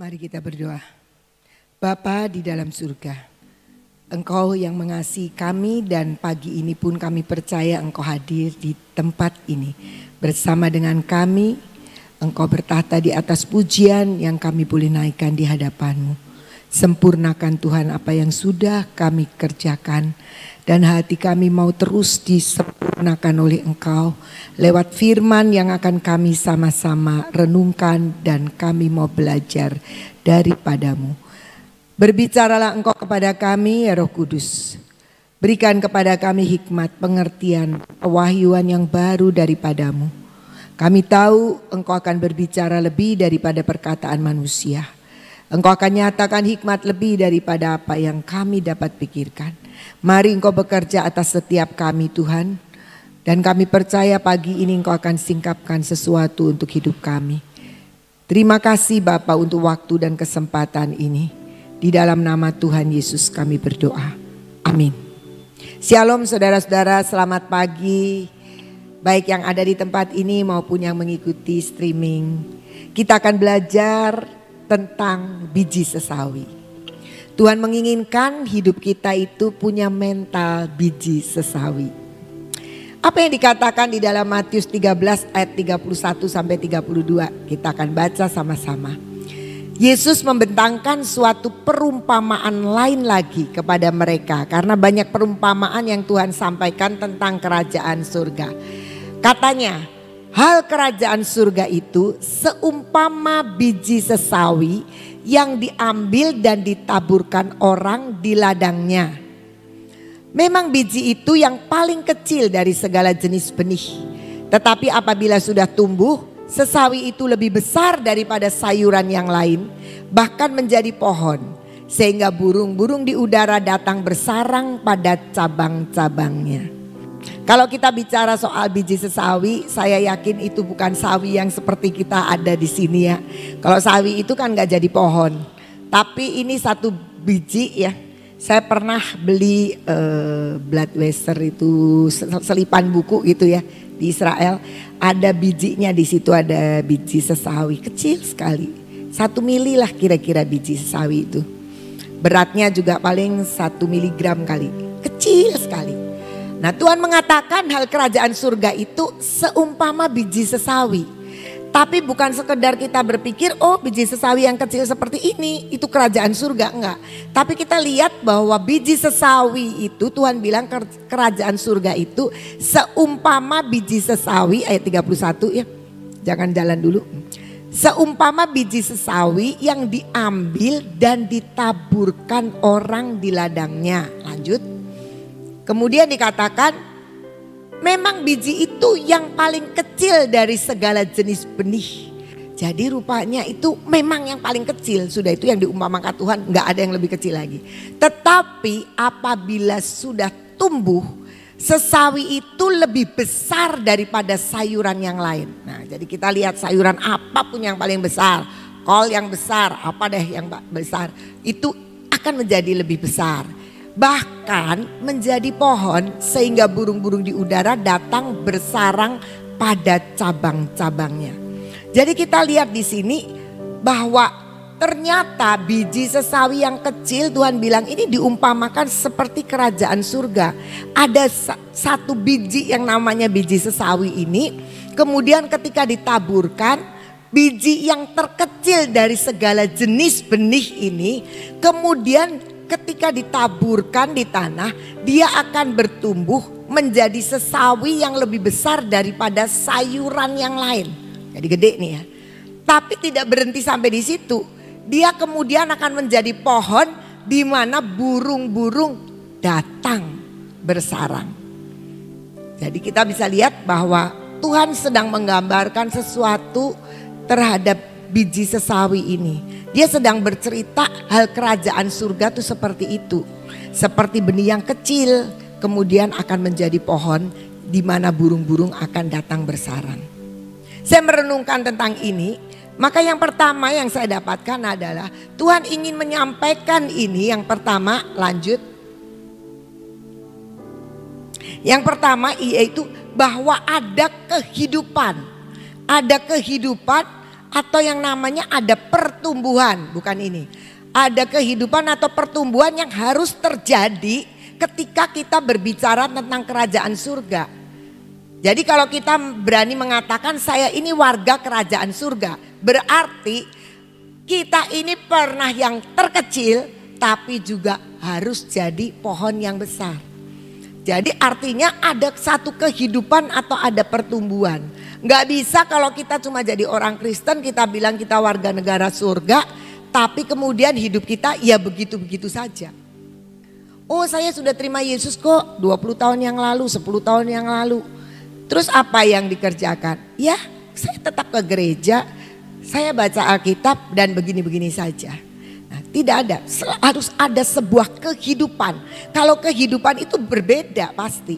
Mari kita berdoa. Bapa di dalam surga, Engkau yang mengasihi kami dan pagi ini pun kami percaya Engkau hadir di tempat ini. Bersama dengan kami, Engkau bertahta di atas pujian yang kami boleh naikkan di hadapan-Mu. Sempurnakan Tuhan apa yang sudah kami kerjakan. Dan hati kami mau terus disempurnakan oleh Engkau lewat firman yang akan kami sama-sama renungkan dan kami mau belajar daripada-Mu. Berbicaralah Engkau kepada kami ya Roh Kudus. Berikan kepada kami hikmat, pengertian, pewahyuan yang baru daripada-Mu. Kami tahu Engkau akan berbicara lebih daripada perkataan manusia. Engkau akan nyatakan hikmat lebih daripada apa yang kami dapat pikirkan. Mari Engkau bekerja atas setiap kami Tuhan. Dan kami percaya pagi ini Engkau akan singkapkan sesuatu untuk hidup kami. Terima kasih Bapa untuk waktu dan kesempatan ini. Di dalam nama Tuhan Yesus kami berdoa. Amin. Shalom saudara-saudara, selamat pagi. Baik yang ada di tempat ini maupun yang mengikuti streaming. Kita akan belajar tentang biji sesawi. Tuhan menginginkan hidup kita itu punya mental biji sesawi. Apa yang dikatakan di dalam Matius 13 ayat 31 sampai 32. Kita akan baca sama-sama. Yesus membentangkan suatu perumpamaan lain lagi kepada mereka. Karena banyak perumpamaan yang Tuhan sampaikan tentang kerajaan surga. Katanya, hal kerajaan surga itu seumpama biji sesawi yang diambil dan ditaburkan orang di ladangnya. Memang biji itu yang paling kecil dari segala jenis benih. Tetapi apabila sudah tumbuh, sesawi itu lebih besar daripada sayuran yang lain, bahkan menjadi pohon. Sehingga burung-burung di udara datang bersarang pada cabang-cabangnya. Kalau kita bicara soal biji sesawi, saya yakin itu bukan sawi yang seperti kita ada di sini ya. Kalau sawi itu kan gak jadi pohon. Tapi ini satu biji ya. Saya pernah beli Bloodwasser itu selipan buku gitu ya di Israel. Ada bijinya di situ, ada biji sesawi kecil sekali. 1 mili lah kira-kira biji sesawi itu. Beratnya juga paling 1 miligram kali. Kecil sekali. Nah Tuhan mengatakan hal kerajaan surga itu seumpama biji sesawi. Tapi bukan sekedar kita berpikir oh biji sesawi yang kecil seperti ini itu kerajaan surga, enggak. Tapi kita lihat bahwa biji sesawi itu Tuhan bilang kerajaan surga itu seumpama biji sesawi ayat 31 ya. Jangan jalan dulu. Seumpama biji sesawi yang diambil dan ditaburkan orang di ladangnya. Lanjut. Kemudian dikatakan memang biji itu yang paling kecil dari segala jenis benih. Jadi rupanya itu memang yang paling kecil. Sudah itu yang diumpamakan Tuhan, gak ada yang lebih kecil lagi. Tetapi apabila sudah tumbuh, sesawi itu lebih besar daripada sayuran yang lain. Nah jadi kita lihat sayuran apapun yang paling besar. Kol yang besar, apa deh yang besar. Itu akan menjadi lebih besar. Bahkan menjadi pohon sehingga burung-burung di udara datang bersarang pada cabang-cabangnya. Jadi kita lihat di sini bahwa ternyata biji sesawi yang kecil Tuhan bilang ini diumpamakan seperti kerajaan surga. Ada satu biji yang namanya biji sesawi ini, kemudian ketika ditaburkan biji yang terkecil dari segala jenis benih ini kemudian ketika ditaburkan di tanah, dia akan bertumbuh menjadi sesawi yang lebih besar daripada sayuran yang lain. Jadi gede nih ya. Tapi tidak berhenti sampai di situ. Dia kemudian akan menjadi pohon di mana burung-burung datang bersarang. Jadi kita bisa lihat bahwa Tuhan sedang menggambarkan sesuatu terhadap biji sesawi ini. Dia sedang bercerita hal kerajaan surga itu seperti itu. Seperti benih yang kecil kemudian akan menjadi pohon di mana burung-burung akan datang bersarang. Saya merenungkan tentang ini, maka yang pertama yang saya dapatkan adalah Tuhan ingin menyampaikan ini. Yang pertama, lanjut. Yang pertama yaitu bahwa ada kehidupan. Ada kehidupan atau yang namanya ada pertumbuhan, bukan ini. Ada kehidupan atau pertumbuhan yang harus terjadi ketika kita berbicara tentang kerajaan surga. Jadi kalau kita berani mengatakan saya ini warga kerajaan surga, berarti kita ini pernah yang terkecil tapi juga harus jadi pohon yang besar. Jadi artinya ada satu kehidupan atau ada pertumbuhan. Nggak bisa kalau kita cuma jadi orang Kristen, kita bilang kita warga negara surga, tapi kemudian hidup kita ya begitu-begitu saja. Oh saya sudah terima Yesus kok 20 tahun yang lalu, 10 tahun yang lalu. Terus apa yang dikerjakan? Ya saya tetap ke gereja, saya baca Alkitab dan begini-begini saja. Nah, tidak ada, harus ada sebuah kehidupan. Kalau kehidupan itu berbeda pasti.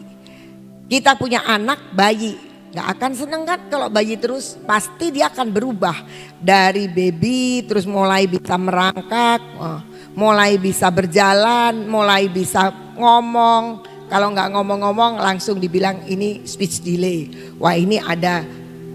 Kita punya anak bayi, gak akan seneng kan kalau bayi terus, pasti dia akan berubah. Dari baby terus mulai bisa merangkak, mulai bisa berjalan, mulai bisa ngomong. Kalau nggak ngomong-ngomong langsung dibilang ini speech delay. Wah ini ada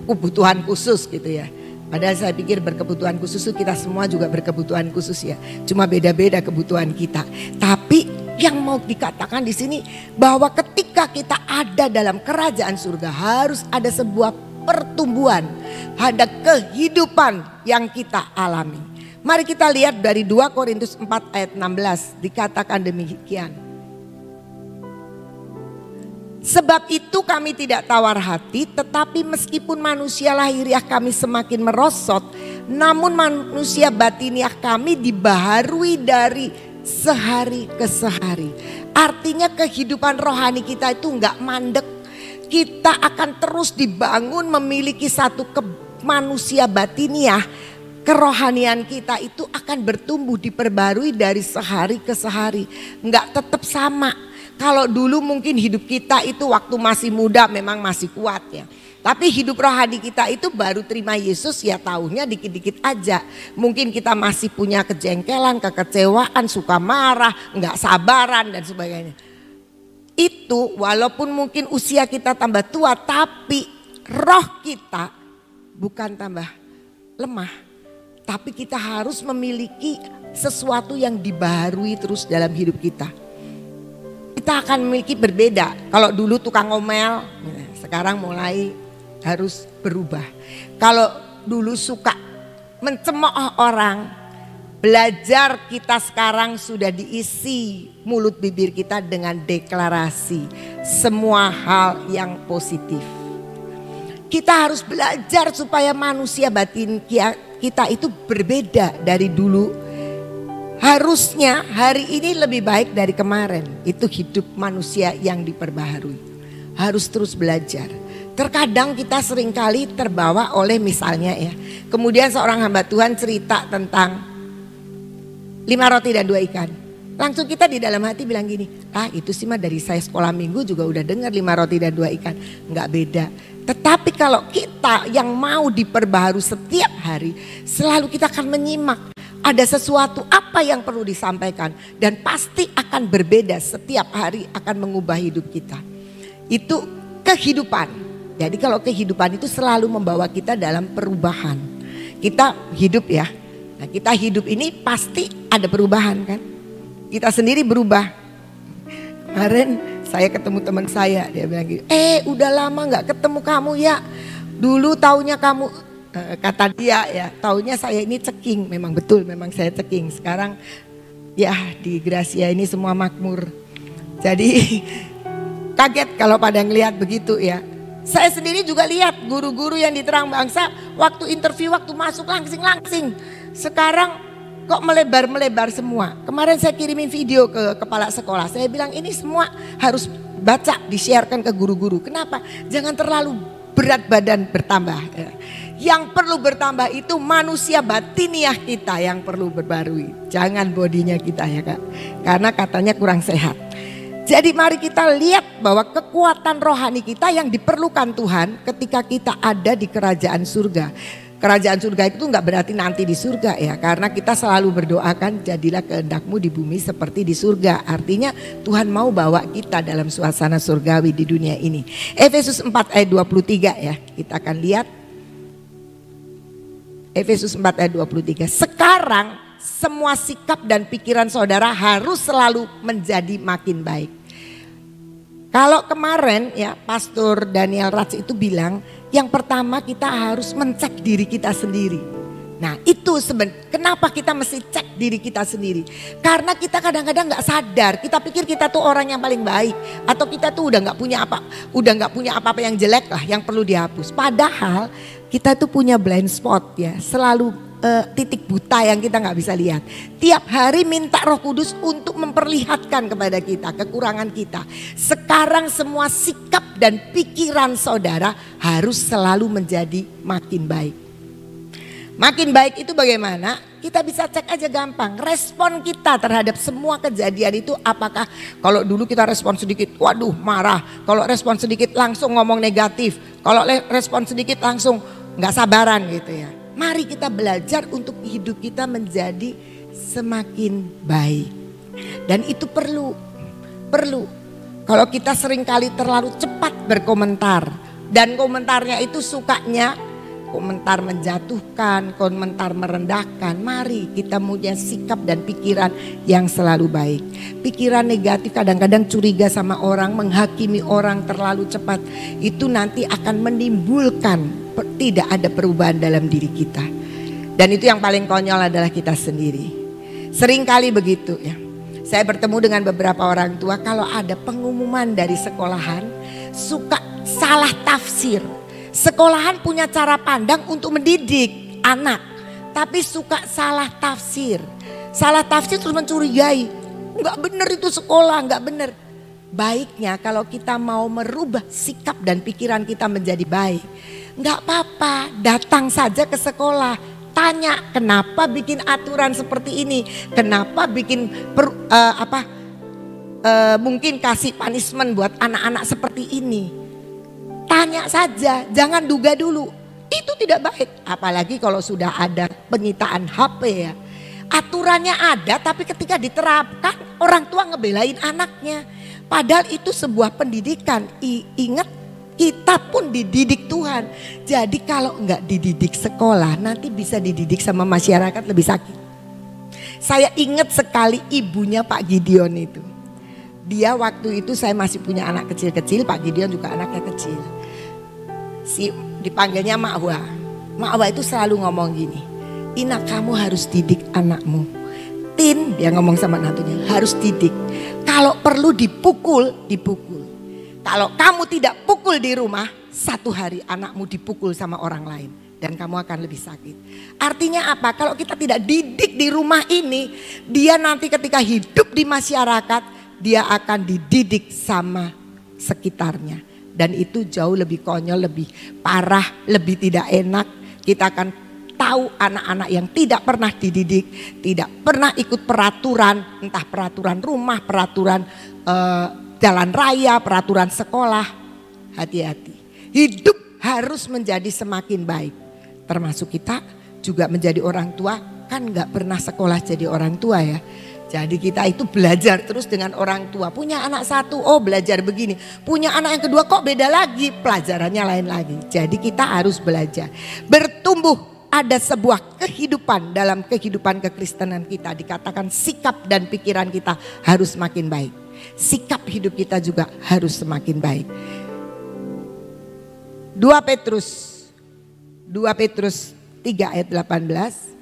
kebutuhan khusus gitu ya. Padahal saya pikir berkebutuhan khusus itu kita semua juga berkebutuhan khusus ya. Cuma beda-beda kebutuhan kita. Tapi yang mau dikatakan di sini bahwa ketika kita ada dalam kerajaan surga harus ada sebuah pertumbuhan. Ada kehidupan yang kita alami. Mari kita lihat dari 2 Korintus 4 ayat 16 dikatakan demikian. Sebab itu kami tidak tawar hati, tetapi meskipun manusia lahiriah kami semakin merosot, namun manusia batiniah kami dibaharui dari sehari ke sehari. Artinya kehidupan rohani kita itu enggak mandek. Kita akan terus dibangun memiliki satu manusia batiniah. Kerohanian kita itu akan bertumbuh diperbarui dari sehari ke sehari. Enggak tetap sama. Kalau dulu mungkin hidup kita itu waktu masih muda memang masih kuat ya. Tapi hidup rohani kita itu baru terima Yesus ya tahunya dikit-dikit aja. Mungkin kita masih punya kejengkelan, kekecewaan, suka marah, enggak sabaran dan sebagainya. Itu walaupun mungkin usia kita tambah tua tapi roh kita bukan tambah lemah. Tapi kita harus memiliki sesuatu yang dibaharui terus dalam hidup kita. Kita akan memiliki berbeda. Kalau dulu tukang ngomel, sekarang mulai harus berubah. Kalau dulu suka mencemooh orang, belajar kita sekarang sudah diisi mulut bibir kita dengan deklarasi semua hal yang positif. Kita harus belajar supaya manusia batin kita itu berbeda dari dulu. Harusnya hari ini lebih baik dari kemarin. Itu hidup manusia yang diperbaharui. Harus terus belajar. Terkadang kita seringkali terbawa oleh misalnya ya. Kemudian seorang hamba Tuhan cerita tentang 5 roti dan 2 ikan. Langsung kita di dalam hati bilang gini. Ah itu sih mah dari saya sekolah minggu juga udah dengar 5 roti dan 2 ikan. Enggak beda. Tetapi kalau kita yang mau diperbaharui setiap hari. Selalu kita akan menyimak. Ada sesuatu apa yang perlu disampaikan dan pasti akan berbeda setiap hari akan mengubah hidup kita. Itu kehidupan. Jadi kalau kehidupan itu selalu membawa kita dalam perubahan. Kita hidup ya. Nah, kita hidup ini pasti ada perubahan kan. Kita sendiri berubah. Kemarin saya ketemu teman saya, dia bilang gitu, udah lama gak ketemu kamu ya. Dulu taunya kamu kata dia ya, taunya saya ini ceking. Memang betul, memang saya ceking. Sekarang ya di Gracia ini semua makmur. Jadi kaget kalau pada ngelihat begitu ya. Saya sendiri juga lihat guru-guru yang di Terang Bangsa waktu interview, waktu masuk langsing-langsing. Sekarang kok melebar-melebar semua. Kemarin saya kirimin video ke kepala sekolah. Saya bilang ini semua harus baca, di-sharekan ke guru-guru. Kenapa? Jangan terlalu berat badan bertambah. Yang perlu bertambah itu manusia batiniah kita yang perlu berbarui. Jangan bodinya kita ya Kak. Karena katanya kurang sehat. Jadi mari kita lihat bahwa kekuatan rohani kita yang diperlukan Tuhan ketika kita ada di kerajaan surga. Kerajaan surga itu enggak berarti nanti di surga ya. Karena kita selalu berdoakan jadilah kehendak-Mu di bumi seperti di surga. Artinya Tuhan mau bawa kita dalam suasana surgawi di dunia ini. Efesus 4 ayat 23 ya. Kita akan lihat. Efesus 4 ayat 23. Sekarang semua sikap dan pikiran saudara harus selalu menjadi makin baik. Kalau kemarin ya Pastor Daniel Rats itu bilang yang pertama kita harus mencek diri kita sendiri. Nah itu kenapa kita mesti cek diri kita sendiri. Karena kita kadang-kadang gak sadar, kita pikir kita tuh orang yang paling baik. Atau kita tuh udah gak punya apa-apa yang jelek lah yang perlu dihapus. Padahal kita tuh punya blind spot ya, selalu titik buta yang kita gak bisa lihat. Tiap hari minta Roh Kudus untuk memperlihatkan kepada kita kekurangan kita. Sekarang semua sikap dan pikiran saudara harus selalu menjadi makin baik. Makin baik itu bagaimana? Kita bisa cek aja gampang. Respon kita terhadap semua kejadian itu apakah kalau dulu kita respon sedikit, waduh marah. Kalau respon sedikit langsung ngomong negatif. Kalau respon sedikit langsung gak sabaran gitu ya. Mari kita belajar untuk hidup kita menjadi semakin baik. Dan itu perlu. Kalau kita seringkali terlalu cepat berkomentar. Dan komentarnya itu sukanya komentar menjatuhkan, komentar merendahkan. Mari kita punya sikap dan pikiran yang selalu baik. Pikiran negatif kadang-kadang curiga sama orang, menghakimi orang terlalu cepat. Itu nanti akan menimbulkan tidak ada perubahan dalam diri kita. Dan itu yang paling konyol adalah kita sendiri. Seringkali begitu ya. Saya bertemu dengan beberapa orang tua kalau ada pengumuman dari sekolahan suka salah tafsir. Sekolahan punya cara pandang untuk mendidik anak, tapi suka salah tafsir. Salah tafsir terus mencurigai. Enggak benar itu sekolah, enggak benar. Baiknya kalau kita mau merubah sikap dan pikiran kita menjadi baik, enggak apa-apa, datang saja ke sekolah. Tanya kenapa bikin aturan seperti ini, kenapa bikin mungkin kasih punishment buat anak-anak seperti ini. Tanya saja, jangan duga dulu. Itu tidak baik. Apalagi kalau sudah ada penyitaan HP ya. Aturannya ada tapi ketika diterapkan orang tua ngebelain anaknya. Padahal itu sebuah pendidikan. Ingat kita pun dididik Tuhan. Jadi kalau enggak dididik sekolah nanti bisa dididik sama masyarakat lebih sakit. Saya ingat sekali ibunya Pak Gideon itu. Dia waktu itu saya masih punya anak kecil-kecil, Pak Gideon juga anaknya kecil. Dipanggilnya Mak Hua. Mak Hua itu selalu ngomong gini, Ina kamu harus didik anakmu. Tin, dia ngomong sama nantunya, harus didik. Kalau perlu dipukul, dipukul. Kalau kamu tidak pukul di rumah, satu hari anakmu dipukul sama orang lain. Dan kamu akan lebih sakit. Artinya apa? Kalau kita tidak didik di rumah ini, dia nanti ketika hidup di masyarakat, dia akan dididik sama sekitarnya. Dan itu jauh lebih konyol, lebih parah, lebih tidak enak. Kita akan tahu anak-anak yang tidak pernah dididik, tidak pernah ikut peraturan, entah peraturan rumah, peraturan jalan raya, peraturan sekolah. Hati-hati. Hidup harus menjadi semakin baik. Termasuk kita juga menjadi orang tua, kan gak pernah sekolah jadi orang tua ya. Jadi kita itu belajar terus dengan orang tua. Punya anak satu, oh belajar begini. Punya anak yang kedua kok beda lagi, pelajarannya lain lagi. Jadi kita harus belajar. Bertumbuh, ada sebuah kehidupan dalam kehidupan kekristenan kita. Dikatakan sikap dan pikiran kita harus makin baik. Sikap hidup kita juga harus semakin baik. 2 Petrus 3 ayat 18.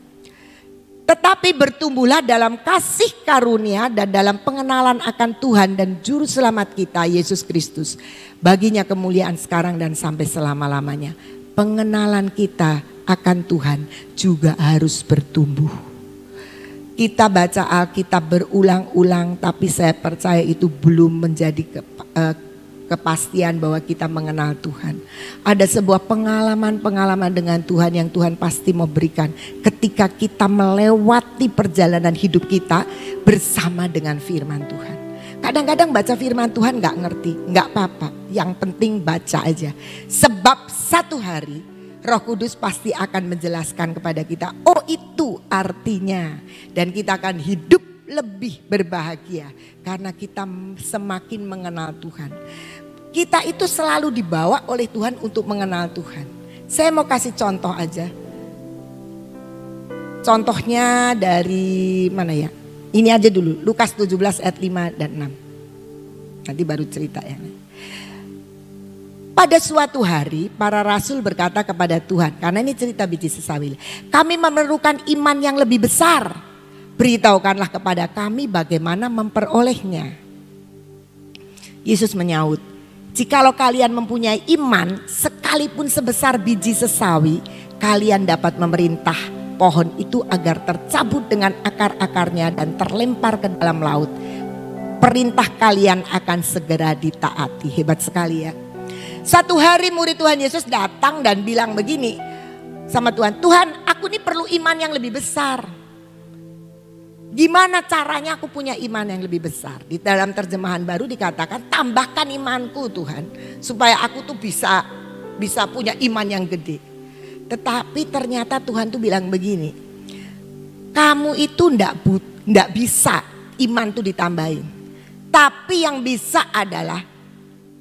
Tetapi bertumbuhlah dalam kasih karunia dan dalam pengenalan akan Tuhan dan Juru Selamat kita Yesus Kristus. Baginya kemuliaan sekarang dan sampai selama-lamanya. Pengenalan kita akan Tuhan juga harus bertumbuh. Kita baca Alkitab berulang-ulang tapi saya percaya itu belum menjadi kepastian bahwa kita mengenal Tuhan. Ada sebuah pengalaman-pengalaman dengan Tuhan yang Tuhan pasti mau berikan ketika kita melewati perjalanan hidup kita bersama dengan firman Tuhan. Kadang-kadang baca firman Tuhan gak ngerti, gak apa-apa. Yang penting baca aja. Sebab satu hari Roh Kudus pasti akan menjelaskan kepada kita, oh itu artinya. Dan kita akan hidup lebih berbahagia karena kita semakin mengenal Tuhan. Kita itu selalu dibawa oleh Tuhan untuk mengenal Tuhan. Saya mau kasih contoh aja. Contohnya dari mana ya? Ini aja dulu, Lukas 17 ayat 5 dan 6. Nanti baru cerita ya. Pada suatu hari para rasul berkata kepada Tuhan, karena ini cerita biji sesawi. Kami memerlukan iman yang lebih besar. Beritahukanlah kepada kami bagaimana memperolehnya. Yesus menyaut, jikalau kalian mempunyai iman sekalipun sebesar biji sesawi, kalian dapat memerintah pohon itu agar tercabut dengan akar-akarnya dan terlempar ke dalam laut. Perintah kalian akan segera ditaati. Hebat sekali ya. Satu hari murid Tuhan Yesus datang dan bilang begini sama Tuhan, Tuhan, aku ini perlu iman yang lebih besar. Gimana caranya aku punya iman yang lebih besar? Di dalam terjemahan baru dikatakan, tambahkan imanku Tuhan, supaya aku tuh bisa punya iman yang gede. Tetapi ternyata Tuhan tuh bilang begini, kamu itu ndak bisa iman tuh ditambahin. Tapi yang bisa adalah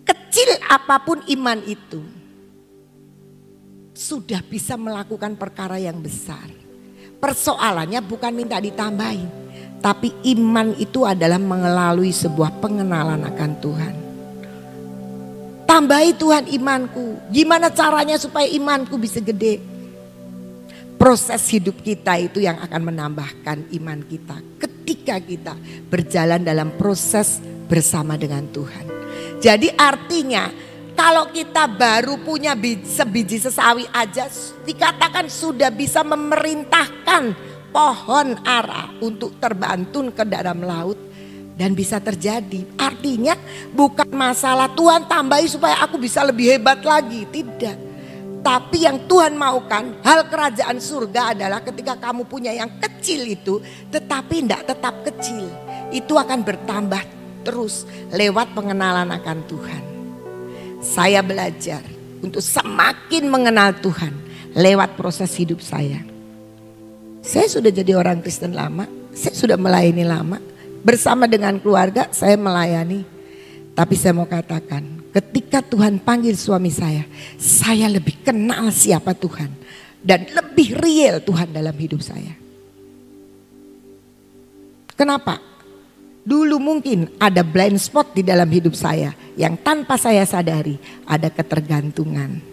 kecil apapun iman itu sudah bisa melakukan perkara yang besar. Persoalannya bukan minta ditambahin, tapi iman itu adalah melalui sebuah pengenalan akan Tuhan. Tambahi Tuhan imanku. Gimana caranya supaya imanku bisa gede? Proses hidup kita itu yang akan menambahkan iman kita. Ketika kita berjalan dalam proses bersama dengan Tuhan. Jadi artinya kalau kita baru punya sebiji sesawi aja dikatakan sudah bisa memerintahkan pohon ara untuk terbantun ke dalam laut. Dan bisa terjadi. Artinya bukan masalah Tuhan tambahi supaya aku bisa lebih hebat lagi. Tidak. Tapi yang Tuhan maukan, hal kerajaan surga adalah ketika kamu punya yang kecil itu, tetapi tidak tetap kecil. Itu akan bertambah terus lewat pengenalan akan Tuhan. Saya belajar untuk semakin mengenal Tuhan lewat proses hidup saya. Saya sudah jadi orang Kristen lama, saya sudah melayani lama. Bersama dengan keluarga saya melayani. Tapi saya mau katakan, ketika Tuhan panggil suami saya lebih kenal siapa Tuhan. Dan lebih real Tuhan dalam hidup saya. Kenapa? Dulu mungkin ada blind spot di dalam hidup saya. Yang tanpa saya sadari ada ketergantungan.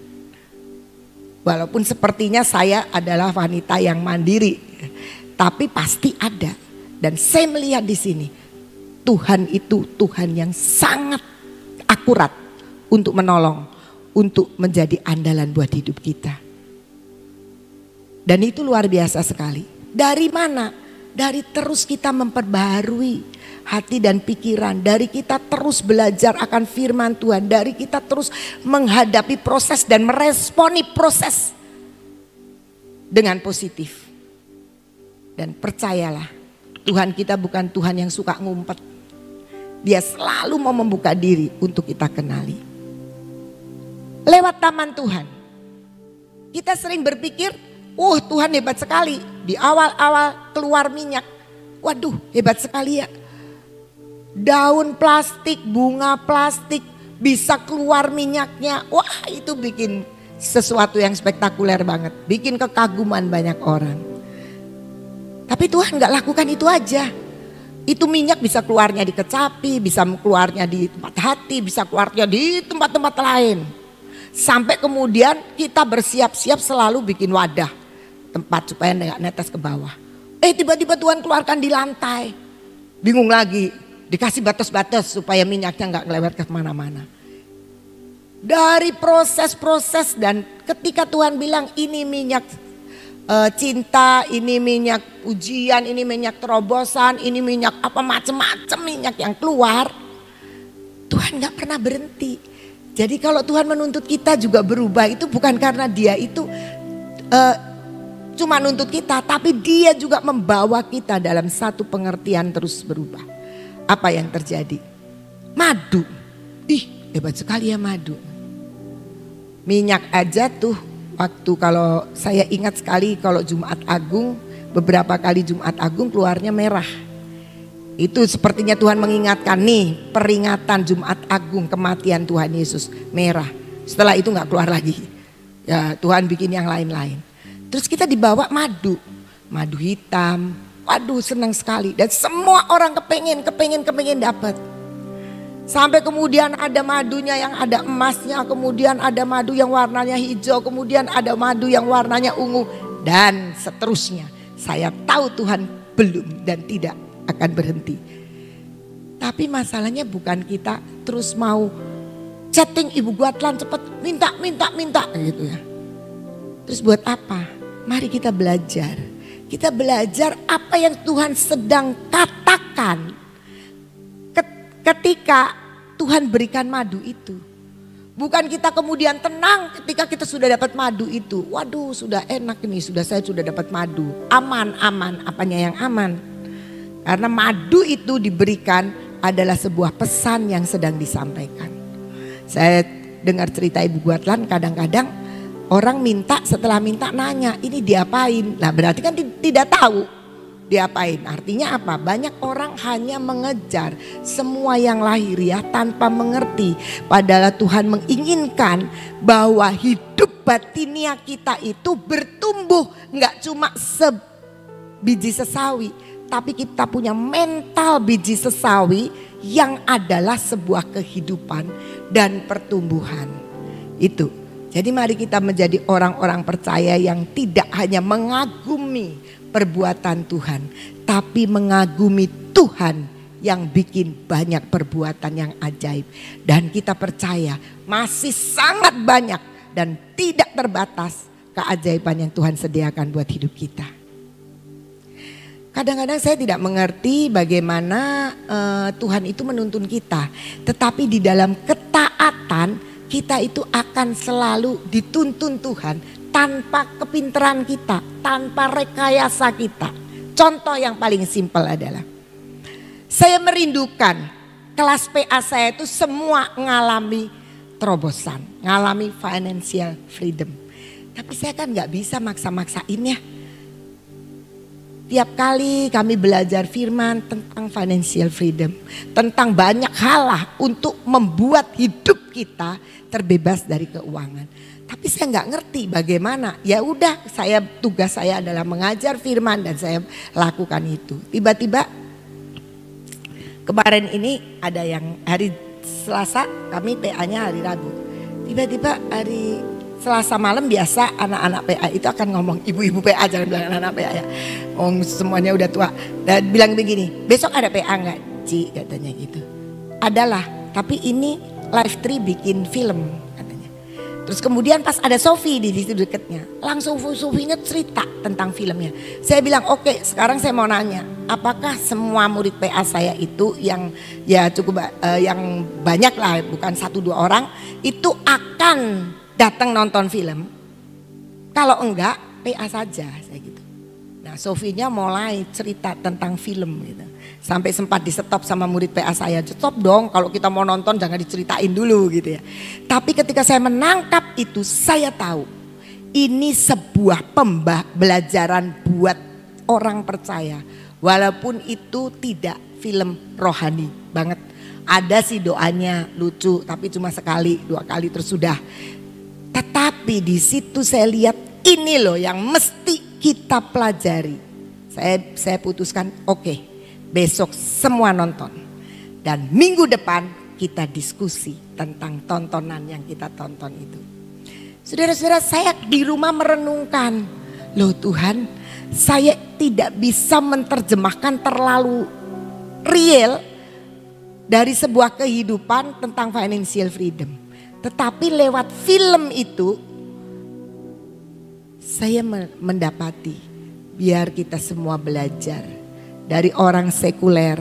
Walaupun sepertinya saya adalah wanita yang mandiri. Tapi pasti ada. Dan saya melihat di sini Tuhan itu Tuhan yang sangat akurat untuk menolong, untuk menjadi andalan buat hidup kita. Dan itu luar biasa sekali. Dari mana? Dari terus kita memperbaharui hati dan pikiran, dari kita terus belajar akan firman Tuhan, dari kita terus menghadapi proses dan meresponi proses dengan positif. Dan percayalah, Tuhan kita bukan Tuhan yang suka ngumpet. Dia selalu mau membuka diri untuk kita kenali. Lewat taman Tuhan. Kita sering berpikir, Tuhan hebat sekali. Di awal-awal keluar minyak. Waduh, hebat sekali ya. Daun plastik, bunga plastik bisa keluar minyaknya. Wah, itu bikin sesuatu yang spektakuler banget. Bikin kekaguman banyak orang. Tapi Tuhan gak lakukan itu aja. Itu minyak bisa keluarnya di kecapi, bisa keluarnya di tempat hati, bisa keluarnya di tempat-tempat lain. Sampai kemudian kita bersiap-siap selalu bikin wadah. Tempat supaya gak netes ke bawah. Tiba-tiba Tuhan keluarkan di lantai. Bingung lagi, dikasih batas-batas supaya minyaknya gak ngelewat ke mana-mana. Dari proses-proses dan ketika Tuhan bilang ini minyak cinta, ini minyak ujian, ini minyak terobosan, ini minyak apa macam-macam minyak yang keluar. Tuhan gak pernah berhenti. Jadi kalau Tuhan menuntut kita juga berubah itu bukan karena dia itu cuma nuntut kita, tapi dia juga membawa kita dalam satu pengertian terus berubah. Apa yang terjadi? Madu. Hebat sekali ya madu. Minyak aja tuh. Waktu kalau saya ingat sekali kalau Jumat Agung, beberapa kali Jumat Agung keluarnya merah. Itu sepertinya Tuhan mengingatkan nih peringatan Jumat Agung kematian Tuhan Yesus merah. Setelah itu gak keluar lagi. Ya Tuhan bikin yang lain-lain. Terus kita dibawa madu. madu hitam. Waduh, senang sekali. Dan semua orang kepengen dapat. Sampai kemudian ada madunya yang ada emasnya, kemudian ada madu yang warnanya hijau, kemudian ada madu yang warnanya ungu, dan seterusnya. Saya tahu Tuhan belum dan tidak akan berhenti. Tapi masalahnya bukan kita terus mau chatting Ibu Guatlan cepet minta gitu ya. Terus buat apa? Mari kita belajar. Kita belajar apa yang Tuhan sedang katakan ketika Tuhan berikan madu itu. Bukan kita kemudian tenang ketika kita sudah dapat madu itu. Waduh, sudah enak ini, saya sudah dapat madu. Aman, apanya yang aman? Karena madu itu diberikan adalah sebuah pesan yang sedang disampaikan. Saya dengar cerita Ibu Guatlan, kadang-kadang orang minta, setelah minta nanya, ini diapain? Nah, berarti kan tidak tahu diapain. Artinya apa? Banyak orang hanya mengejar semua yang lahiriah tanpa mengerti. Padahal Tuhan menginginkan bahwa hidup batinia kita itu bertumbuh, nggak cuma sebiji sesawi, tapi kita punya mental biji sesawi yang adalah sebuah kehidupan dan pertumbuhan. Itu. Jadi mari kita menjadi orang-orang percaya yang tidak hanya mengagumi perbuatan Tuhan, tapi mengagumi Tuhan yang bikin banyak perbuatan yang ajaib. Dan kita percaya masih sangat banyak dan tidak terbatas keajaiban yang Tuhan sediakan buat hidup kita. Kadang-kadang saya tidak mengerti bagaimana Tuhan itu menuntun kita. Tetapi di dalam ketaatan kita itu akan selalu dituntun Tuhan tanpa kepintaran kita, tanpa rekayasa kita. Contoh yang paling simpel adalah saya merindukan kelas PA saya itu semua mengalami terobosan, mengalami financial freedom. Tapi saya kan gak bisa maksa-maksainnya. Tiap kali kami belajar firman tentang financial freedom, tentang banyak hal lah untuk membuat hidup kita terbebas dari keuangan. Tapi saya nggak ngerti bagaimana. Ya udah, tugas saya adalah mengajar firman dan saya lakukan itu. Tiba-tiba kemarin ini ada yang hari Selasa, kami PA-nya hari Rabu. Tiba-tiba hari Selasa malam biasa anak-anak PA itu akan ngomong, ibu-ibu PA jangan bilang anak-anak PA ya. Semuanya udah tua. Dan bilang begini, besok ada PA nggak Ci, katanya gitu. Adalah, tapi ini Live 3 bikin film katanya. Terus kemudian pas ada Sophie di situ dekatnya, langsung Sophie-nya cerita tentang filmnya. Saya bilang oke, sekarang saya mau nanya, apakah semua murid PA saya itu yang ya cukup yang banyak lah, bukan 1-2 orang, itu akan datang nonton film? Kalau enggak, PA saja, saya gitu. Nah, Sophie-nya mulai cerita tentang film gitu. Sampai sempat di stop sama murid PA saya, stop dong, kalau kita mau nonton jangan diceritain dulu gitu ya. Tapi ketika saya menangkap itu, saya tahu ini sebuah pembelajaran buat orang percaya. Walaupun itu tidak film rohani banget. Ada sih doanya lucu, tapi cuma sekali, 2 kali terus sudah. Tetapi di situ saya lihat ini loh yang mesti kita pelajari. Saya putuskan oke, besok semua nonton. Dan minggu depan kita diskusi tentang tontonan yang kita tonton itu. Saudara-saudara, saya di rumah merenungkan, loh Tuhan, saya tidak bisa menerjemahkan terlalu real dari sebuah kehidupan tentang financial freedom. Tetapi lewat film itu saya mendapati biar kita semua belajar dari orang sekuler.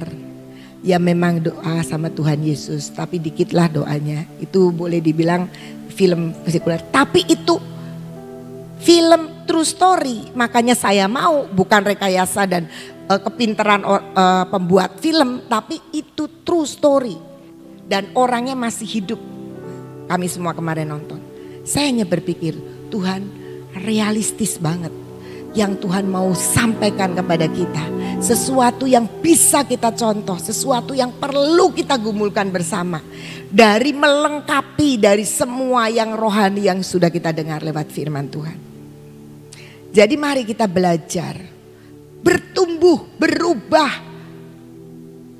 Ya memang doa sama Tuhan Yesus, tapi dikitlah doanya. Itu boleh dibilang film sekuler. Tapi itu film true story. Makanya saya mau bukan rekayasa dan kepintaran pembuat film. Tapi itu true story. Dan orangnya masih hidup. Kami semua kemarin nonton. Saya hanya berpikir, Tuhan realistis banget. Yang Tuhan mau sampaikan kepada kita. Sesuatu yang bisa kita contoh. Sesuatu yang perlu kita gumulkan bersama. Dari melengkapi dari semua yang rohani yang sudah kita dengar lewat firman Tuhan. Jadi mari kita belajar. bertumbuh, berubah.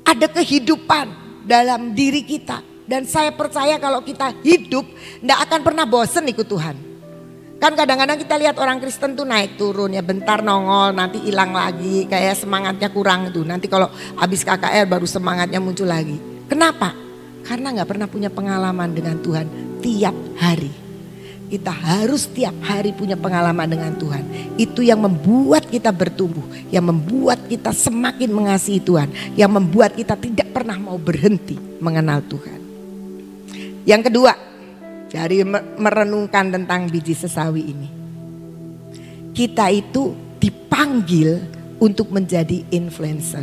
Ada kehidupan dalam diri kita. Dan saya percaya kalau kita hidup, tidak akan pernah bosen ikut Tuhan. Kan kadang-kadang kita lihat orang Kristen tuh naik turun ya, bentar nongol, nanti hilang lagi, kayak semangatnya kurang tuh. Nanti kalau habis KKR baru semangatnya muncul lagi. Kenapa? Karena nggak pernah punya pengalaman dengan Tuhan tiap hari. Kita harus tiap hari punya pengalaman dengan Tuhan. Itu yang membuat kita bertumbuh, yang membuat kita semakin mengasihi Tuhan, yang membuat kita tidak pernah mau berhenti mengenal Tuhan. Yang kedua, dari merenungkan tentang biji sesawi ini, kita itu dipanggil untuk menjadi influencer.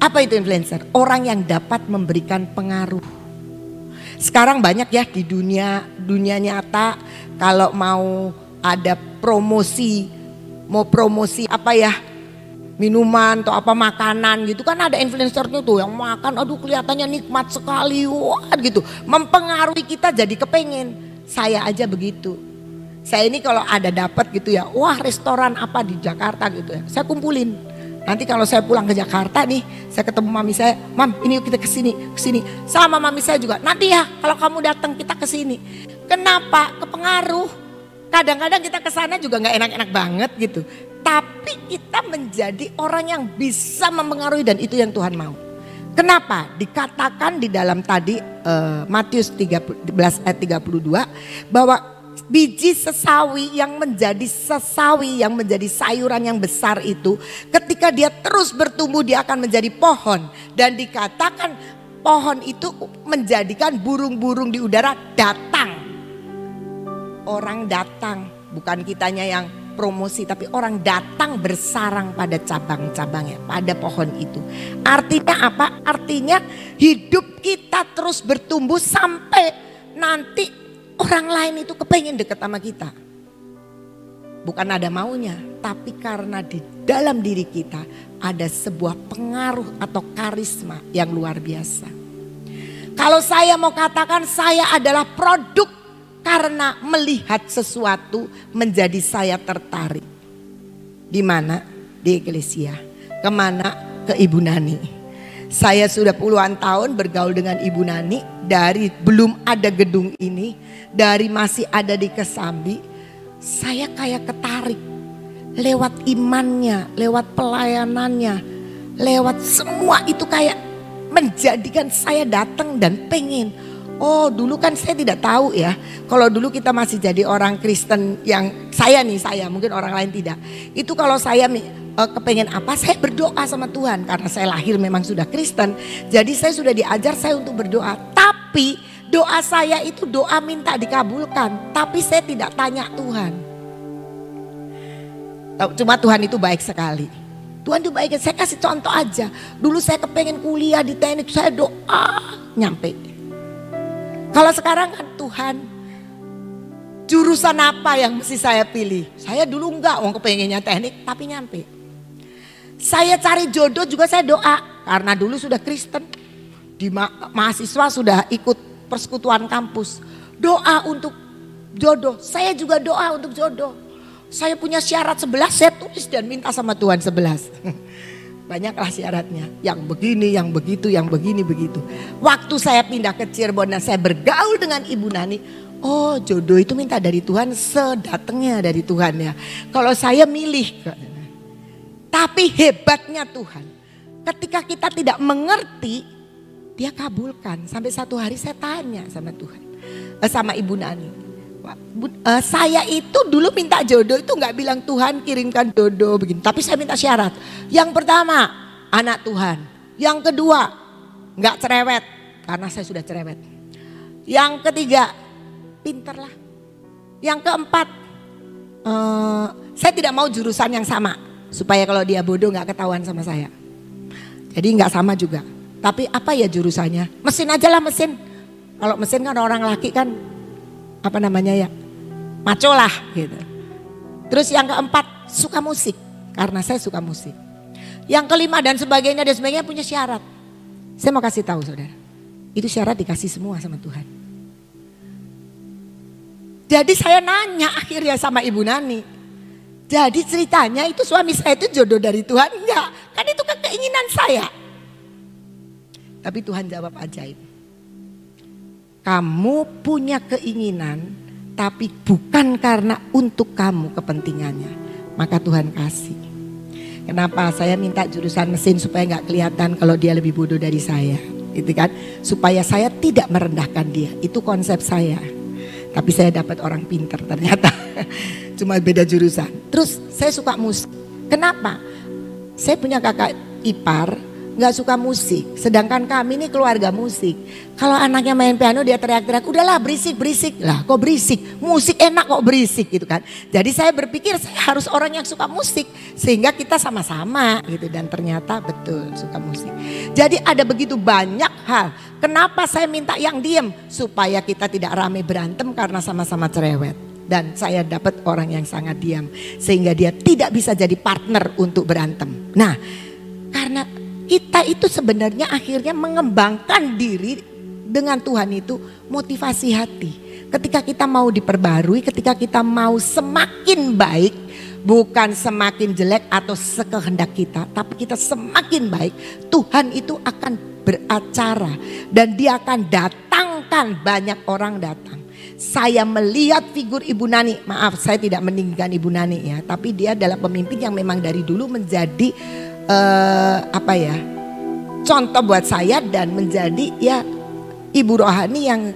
Apa itu influencer? Orang yang dapat memberikan pengaruh. Sekarang banyak ya di dunia nyata, kalau mau ada promosi, mau promosi apa ya, minuman atau apa makanan gitu kan, ada influencernya tuh yang makan, aduh kelihatannya nikmat sekali, wah gitu, mempengaruhi kita jadi kepengen. Saya aja begitu. Saya ini kalau ada dapat gitu ya, wah restoran apa di Jakarta gitu ya, saya kumpulin. Nanti kalau saya pulang ke Jakarta nih, saya ketemu mami saya, Mam ini yuk kita kesini. Sama mami saya juga, nanti ya kalau kamu datang kita kesini. Kenapa? Kepengaruh. Kadang-kadang kita kesana juga gak enak-enak banget gitu. Tapi kita menjadi orang yang bisa mempengaruhi, dan itu yang Tuhan mau. Kenapa? Dikatakan di dalam tadi Matius 13 ayat 32 bahwa biji sesawi yang menjadi sesawi, yang menjadi sayuran yang besar itu, ketika dia terus bertumbuh dia akan menjadi pohon. Dan dikatakan pohon itu menjadikan burung-burung di udara datang. Orang datang, bukan kitanya yang promosi, tapi orang datang bersarang pada cabang-cabangnya, pada pohon itu. Artinya apa? Artinya hidup kita terus bertumbuh sampai nanti orang lain itu kepengen deket sama kita. Bukan ada maunya, tapi karena di dalam diri kita ada sebuah pengaruh atau karisma yang luar biasa. Kalau saya mau katakan saya adalah produk karena melihat sesuatu menjadi saya tertarik. Di mana? Di Eklesia. Kemana? Ke Ibu Nani. Saya sudah puluhan tahun bergaul dengan Ibu Nani, dari belum ada gedung ini, dari masih ada di Kesambi. Saya kayak ketarik lewat imannya, lewat pelayanannya, lewat semua itu kayak menjadikan saya datang dan pengen. Oh dulu kan saya tidak tahu ya, kalau dulu kita masih jadi orang Kristen yang saya mungkin orang lain tidak. Itu kalau saya kepengen apa, saya berdoa sama Tuhan. Karena saya lahir memang sudah Kristen, jadi saya sudah diajar saya untuk berdoa. Tapi doa saya itu doa minta dikabulkan, tapi saya tidak tanya Tuhan. Cuma Tuhan itu baik sekali. Tuhan itu baik, saya kasih contoh aja. Dulu saya kepengen kuliah di teknik, saya doa nyampe. Kalau sekarang kan Tuhan, jurusan apa yang mesti saya pilih? Saya dulu enggak, kepengennya teknik tapi nyampe. Saya cari jodoh juga saya doa, karena dulu sudah Kristen, di mahasiswa sudah ikut persekutuan kampus. Doa untuk jodoh, saya juga doa untuk jodoh. Saya punya syarat 11, saya tulis dan minta sama Tuhan 11. Banyaklah syaratnya, yang begini, yang begitu, yang begini, begitu. Waktu saya pindah ke Cirebon dan saya bergaul dengan Ibu Nani, oh jodoh itu minta dari Tuhan, sedatangnya dari Tuhan ya. Kalau saya milih, tapi hebatnya Tuhan, ketika kita tidak mengerti, Dia kabulkan. Sampai satu hari saya tanya sama Tuhan, sama Ibu Nani, saya itu dulu minta jodoh itu nggak bilang Tuhan kirimkan jodoh begini, tapi saya minta syarat. Yang pertama anak Tuhan, yang kedua nggak cerewet karena saya sudah cerewet, yang ketiga pinter lah, yang keempat saya tidak mau jurusan yang sama supaya kalau dia bodoh nggak ketahuan sama saya. Jadi nggak sama juga. Tapi apa ya jurusannya? Mesin aja lah, mesin. Kalau mesin kan orang laki kan apa namanya ya, maco lah gitu. Terus yang keempat suka musik, karena saya suka musik. Yang kelima dan sebagainya punya syarat. Saya mau kasih tahu saudara, itu syarat dikasih semua sama Tuhan. Jadi saya nanya akhirnya sama Ibu Nani, Jadi ceritanya itu suami saya itu jodoh dari Tuhan? Enggak, kan itu kan keinginan saya. Tapi Tuhan jawab ajaib. Kamu punya keinginan, tapi bukan karena untuk kamu kepentingannya. Maka Tuhan kasih. Kenapa saya minta jurusan mesin supaya nggak kelihatan kalau dia lebih bodoh dari saya, gitu kan? Supaya saya tidak merendahkan dia. Itu konsep saya. Tapi saya dapat orang pinter ternyata. Cuma beda jurusan. Terus saya suka musik. Kenapa? Saya punya kakak ipar nggak suka musik. Sedangkan kami ini keluarga musik. Kalau anaknya main piano dia teriak-teriak, udahlah berisik. Lah kok berisik? Musik enak kok berisik gitu kan. Jadi saya berpikir saya harus orang yang suka musik. Sehingga kita sama-sama gitu. Dan ternyata betul suka musik. Jadi ada begitu banyak hal. Kenapa saya minta yang diem? Supaya kita tidak rame berantem karena sama-sama cerewet. Dan saya dapat orang yang sangat diam. Sehingga dia tidak bisa jadi partner untuk berantem. Nah karena kita itu sebenarnya akhirnya mengembangkan diri dengan Tuhan itu motivasi hati. Ketika kita mau diperbarui, ketika kita mau semakin baik, bukan semakin jelek atau sekehendak kita, tapi kita semakin baik, Tuhan itu akan beracara dan dia akan datangkan banyak orang datang. Saya melihat figur Ibu Nani, maaf saya tidak meninggikan Ibu Nani ya, tapi dia adalah pemimpin yang memang dari dulu menjadi contoh buat saya dan menjadi ya ibu rohani yang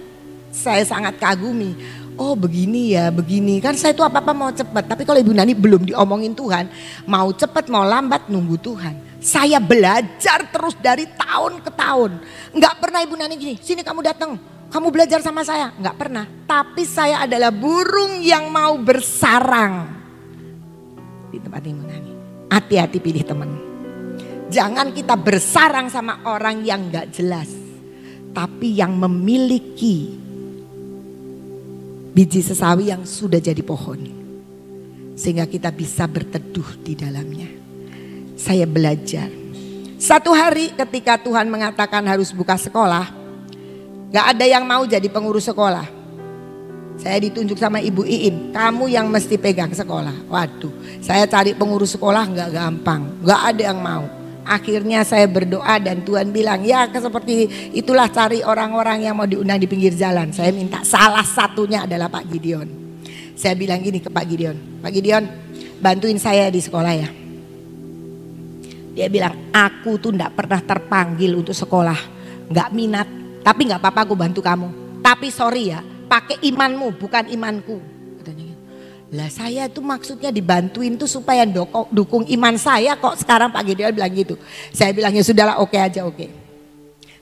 saya sangat kagumi. Oh begini ya, begini kan saya itu apa-apa mau cepat. Tapi kalau Ibu Nani belum diomongin Tuhan, mau cepat mau lambat nunggu Tuhan. Saya belajar terus dari tahun ke tahun. Nggak pernah Ibu Nani gini, sini kamu datang, kamu belajar sama saya. Nggak pernah. Tapi saya adalah burung yang mau bersarang di tempat Ibu Nani. Hati-hati pilih teman. Jangan kita bersarang sama orang yang gak jelas. Tapi yang memiliki biji sesawi yang sudah jadi pohon. Sehingga kita bisa berteduh di dalamnya. Saya belajar. Satu hari ketika Tuhan mengatakan harus buka sekolah. Gak ada yang mau jadi pengurus sekolah. Saya ditunjuk sama Ibu Iin. Kamu yang mesti pegang sekolah. Waduh, saya cari pengurus sekolah gak gampang. Gak ada yang mau. Akhirnya saya berdoa dan Tuhan bilang ya seperti itulah cari orang-orang yang mau diundang di pinggir jalan. Saya minta salah satunya adalah Pak Gideon. Saya bilang gini ke Pak Gideon. Pak Gideon bantuin saya di sekolah ya. Dia bilang aku tuh gak pernah terpanggil untuk sekolah. Gak minat. Tapi gak apa-apa aku bantu kamu. Tapi sorry ya pakai imanmu bukan imanku. Lah saya itu maksudnya dibantuin tuh supaya dukung iman saya kok sekarang Pak Gideon bilang gitu. Saya bilang ya sudahlah oke aja oke.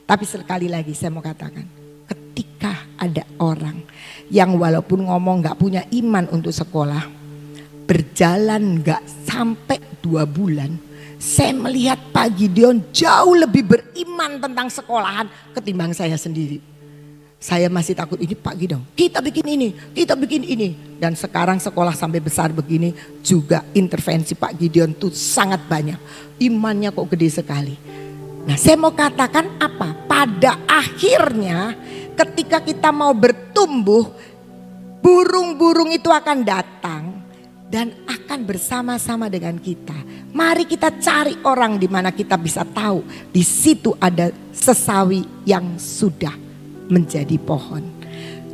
Tapi sekali lagi saya mau katakan ketika ada orang yang walaupun ngomong gak punya iman untuk sekolah. Berjalan gak sampai 2 bulan. Saya melihat Pak Gideon jauh lebih beriman tentang sekolahan ketimbang saya sendiri. Saya masih takut ini Pak Gideon, kita bikin ini. Dan sekarang sekolah sampai besar begini juga intervensi Pak Gideon tuh sangat banyak. Imannya kok gede sekali. Nah saya mau katakan apa? Pada akhirnya ketika kita mau bertumbuh, burung-burung itu akan datang dan akan bersama-sama dengan kita. Mari kita cari orang di mana kita bisa tahu di situ ada sesawi yang sudah menjadi pohon.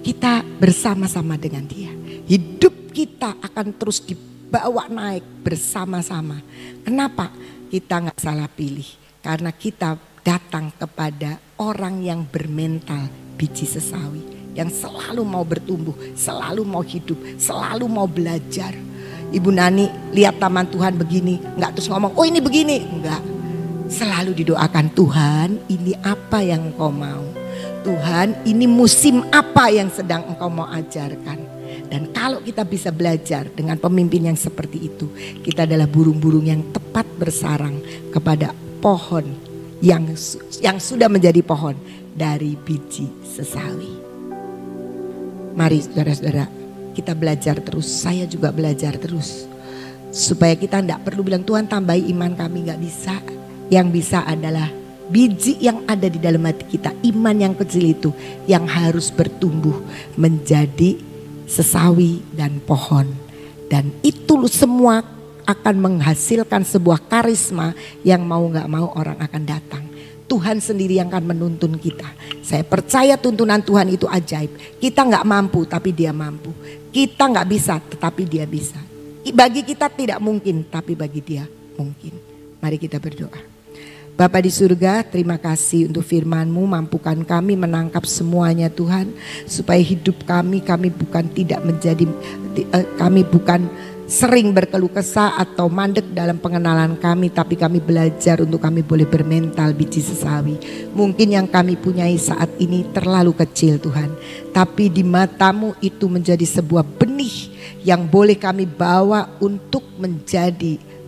Kita bersama-sama dengan dia. Hidup kita akan terus dibawa naik bersama-sama. Kenapa? Kita gak salah pilih. Karena kita datang kepada orang yang bermental biji sesawi. Yang selalu mau bertumbuh, selalu mau hidup, selalu mau belajar. Ibu Nani lihat taman Tuhan begini, gak terus ngomong oh ini begini. Enggak. Selalu didoakan Tuhan ini apa yang Engkau mau. Tuhan ini musim apa yang sedang Engkau mau ajarkan. Dan kalau kita bisa belajar dengan pemimpin yang seperti itu. Kita adalah burung-burung yang tepat bersarang kepada pohon yang sudah menjadi pohon dari biji sesawi. Mari saudara-saudara kita belajar terus. Saya juga belajar terus. Supaya kita tidak perlu bilang Tuhan tambahi iman kami, gak bisa. Yang bisa adalah biji yang ada di dalam hati kita, iman yang kecil itu yang harus bertumbuh menjadi sesawi dan pohon. Dan itu semua akan menghasilkan sebuah karisma yang mau gak mau orang akan datang. Tuhan sendiri yang akan menuntun kita. Saya percaya tuntunan Tuhan itu ajaib. Kita gak mampu tapi Dia mampu. Kita gak bisa tetapi Dia bisa. Bagi kita tidak mungkin tapi bagi Dia mungkin. Mari kita berdoa. Bapa di surga, terima kasih untuk firman-Mu, mampukan kami menangkap semuanya Tuhan. Supaya hidup kami bukan sering berkeluh kesah atau mandek dalam pengenalan kami. Tapi kami belajar untuk kami boleh bermental biji sesawi. Mungkin yang kami punyai saat ini terlalu kecil Tuhan. Tapi di mata-Mu itu menjadi sebuah benih yang boleh kami bawa untuk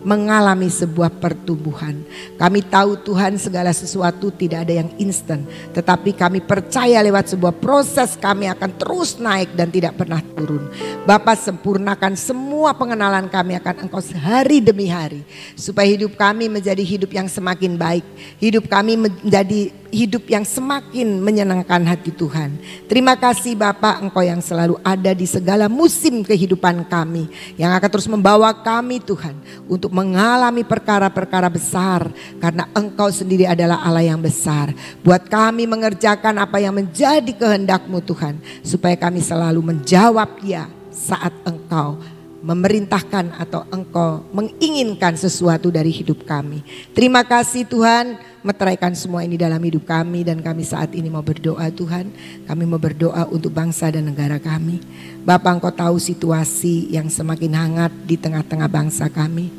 mengalami sebuah pertumbuhan. Kami tahu Tuhan segala sesuatu tidak ada yang instan. Tetapi kami percaya lewat sebuah proses kami akan terus naik dan tidak pernah turun. Bapa, sempurnakan semua pengenalan kami akan Engkau sehari demi hari. Supaya hidup kami menjadi hidup yang semakin baik. Hidup kami menjadi hidup yang semakin menyenangkan hati Tuhan. Terima kasih Bapa, Engkau yang selalu ada di segala musim kehidupan kami. Yang akan terus membawa kami Tuhan untuk mengalami perkara-perkara besar. Karena Engkau sendiri adalah Allah yang besar. Buat kami mengerjakan apa yang menjadi kehendak-Mu Tuhan. Supaya kami selalu menjawab ya saat Engkau memerintahkan atau Engkau menginginkan sesuatu dari hidup kami. Terima kasih Tuhan, meteraikan semua ini dalam hidup kami. Dan kami saat ini mau berdoa Tuhan. Kami mau berdoa untuk bangsa dan negara kami. Bapak, Engkau tahu situasi yang semakin hangat di tengah-tengah bangsa kami.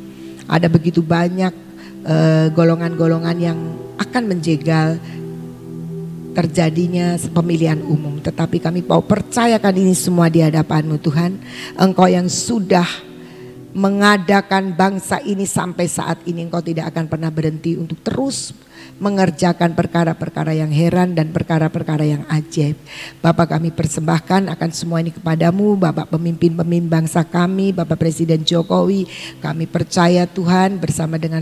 Ada begitu banyak golongan-golongan yang akan menjegal terjadinya pemilihan umum. Tetapi kami mau percayakan ini semua di hadapan-Mu Tuhan. Engkau yang sudah mengadakan bangsa ini sampai saat ini, Engkau tidak akan pernah berhenti untuk terus mengerjakan perkara-perkara yang heran dan perkara-perkara yang ajaib. Bapak, kami persembahkan akan semua ini kepadamu. Bapak pemimpin-pemimpin bangsa kami, Bapak Presiden Jokowi, kami percaya Tuhan bersama dengan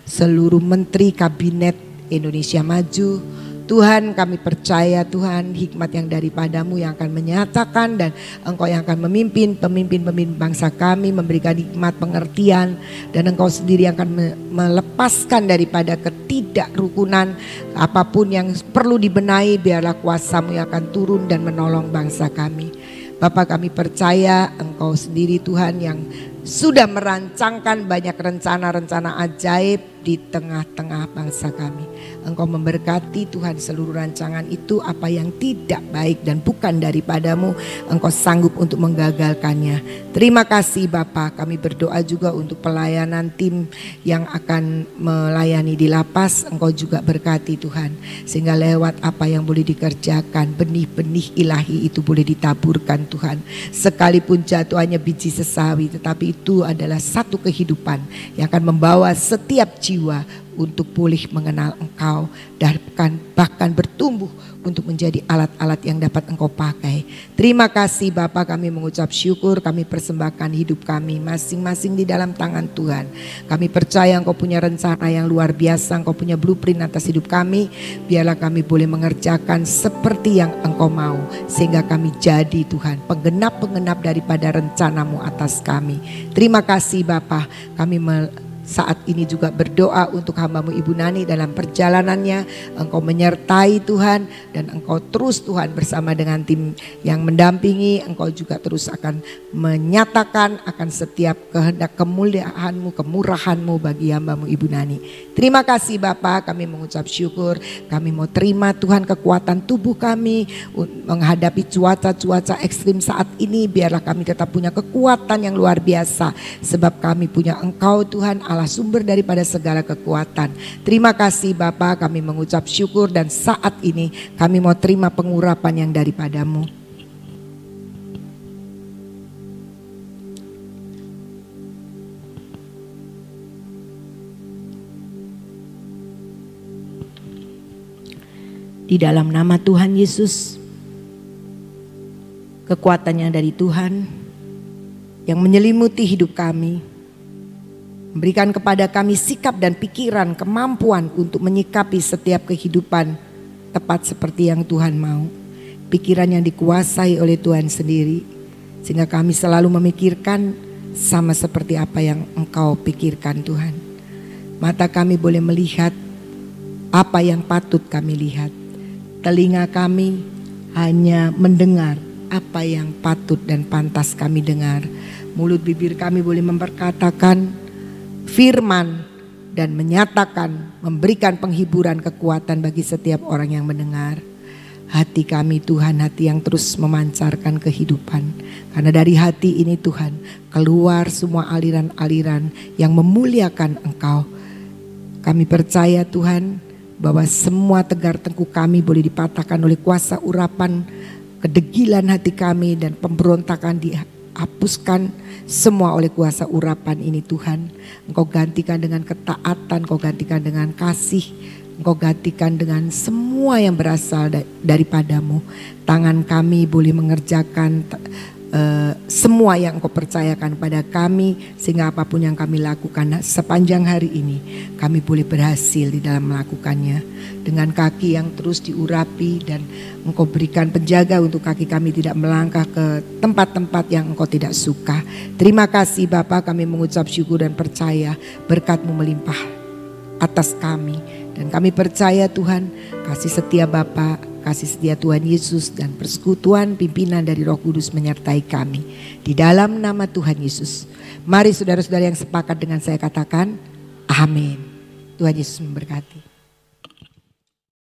seluruh menteri kabinet Indonesia Maju. Tuhan, kami percaya Tuhan hikmat yang daripadamu yang akan menyatakan, dan Engkau yang akan memimpin pemimpin-pemimpin bangsa kami, memberikan hikmat pengertian, dan Engkau sendiri yang akan melepaskan daripada ketidakrukunan apapun yang perlu dibenahi. Biarlah kuasa-Mu yang akan turun dan menolong bangsa kami. Bapak, kami percaya Engkau sendiri Tuhan yang sudah merancangkan banyak rencana-rencana ajaib di tengah-tengah bangsa kami. Engkau memberkati Tuhan seluruh rancangan itu, apa yang tidak baik dan bukan daripadamu, Engkau sanggup untuk menggagalkannya. Terima kasih Bapa. Kami berdoa juga untuk pelayanan tim yang akan melayani di lapas. Engkau juga berkati Tuhan, sehingga lewat apa yang boleh dikerjakan, benih-benih ilahi itu boleh ditaburkan Tuhan. Sekalipun jatuh hanya biji sesawi, tetapi itu adalah satu kehidupan yang akan membawa setiap jiwa untuk pulih mengenal Engkau dan bahkan bertumbuh untuk menjadi alat-alat yang dapat Engkau pakai. Terima kasih Bapa, kami mengucap syukur, kami persembahkan hidup kami masing-masing di dalam tangan Tuhan. Kami percaya Engkau punya rencana yang luar biasa, Engkau punya blueprint atas hidup kami. Biarlah kami boleh mengerjakan seperti yang Engkau mau, sehingga kami jadi Tuhan penggenap-penggenap daripada rencana-Mu atas kami. Terima kasih Bapa, kami saat ini juga berdoa untuk hamba-Mu Ibu Nani dalam perjalanannya. Engkau menyertai Tuhan, dan Engkau terus Tuhan bersama dengan tim yang mendampingi. Engkau juga terus akan menyatakan akan setiap kehendak kemuliaan-Mu, kemurahan-Mu bagi hamba-Mu Ibu Nani. Terima kasih Bapa, kami mengucap syukur. Kami mau terima Tuhan kekuatan tubuh kami menghadapi cuaca-cuaca ekstrim saat ini. Biarlah kami tetap punya kekuatan yang luar biasa, sebab kami punya Engkau Tuhan, Allah sumber daripada segala kekuatan. Terima kasih Bapa, kami mengucap syukur, dan saat ini kami mau terima pengurapan yang daripadamu. Di dalam nama Tuhan Yesus, kekuatan yang dari Tuhan yang menyelimuti hidup kami, memberikan kepada kami sikap dan pikiran, kemampuan untuk menyikapi setiap kehidupan tepat seperti yang Tuhan mau. Pikiran yang dikuasai oleh Tuhan sendiri, sehingga kami selalu memikirkan sama seperti apa yang Engkau pikirkan Tuhan. Mata kami boleh melihat apa yang patut kami lihat. Telinga kami hanya mendengar apa yang patut dan pantas kami dengar. Mulut bibir kami boleh memperkatakan firman dan menyatakan, memberikan penghiburan, kekuatan bagi setiap orang yang mendengar. Hati kami Tuhan, hati yang terus memancarkan kehidupan. Karena dari hati ini Tuhan, keluar semua aliran-aliran yang memuliakan Engkau. Kami percaya Tuhan, bahwa semua tegar tengkuk kami boleh dipatahkan oleh kuasa urapan, kedegilan hati kami dan pemberontakan dihapuskan semua oleh kuasa urapan ini Tuhan. Engkau gantikan dengan ketaatan, Engkau gantikan dengan kasih, Engkau gantikan dengan semua yang berasal daripadamu. Tangan kami boleh mengerjakan semua yang Engkau percayakan pada kami, sehingga apapun yang kami lakukan sepanjang hari ini, kami boleh berhasil di dalam melakukannya. Dengan kaki yang terus diurapi dan Engkau berikan penjaga untuk kaki kami tidak melangkah ke tempat-tempat yang Engkau tidak suka. Terima kasih Bapa, kami mengucap syukur dan percaya berkat-Mu melimpah atas kami. Dan kami percaya Tuhan, kasih setia Bapa, kasih setia Tuhan Yesus dan persekutuan pimpinan dari Roh Kudus menyertai kami. Di dalam nama Tuhan Yesus. Mari saudara-saudara yang sepakat dengan saya katakan, amin. Tuhan Yesus memberkati.